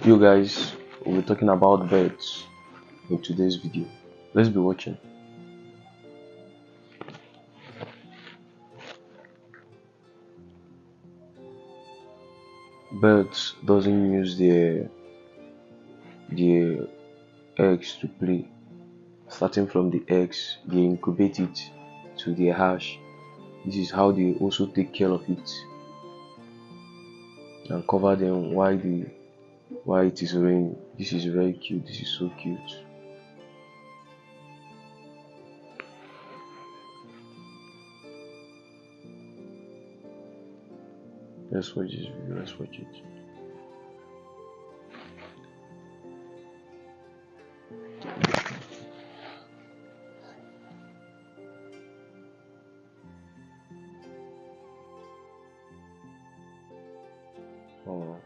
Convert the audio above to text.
You guys, we'll be talking about birds in today's video. Let's be watching. Birds doesn't use their eggs to play. Starting from the eggs, they incubate it to their hatch. This is how they also take care of it and cover them while it is raining. This is very cute. This is so cute. Let's watch this video. Let's watch it. Oh.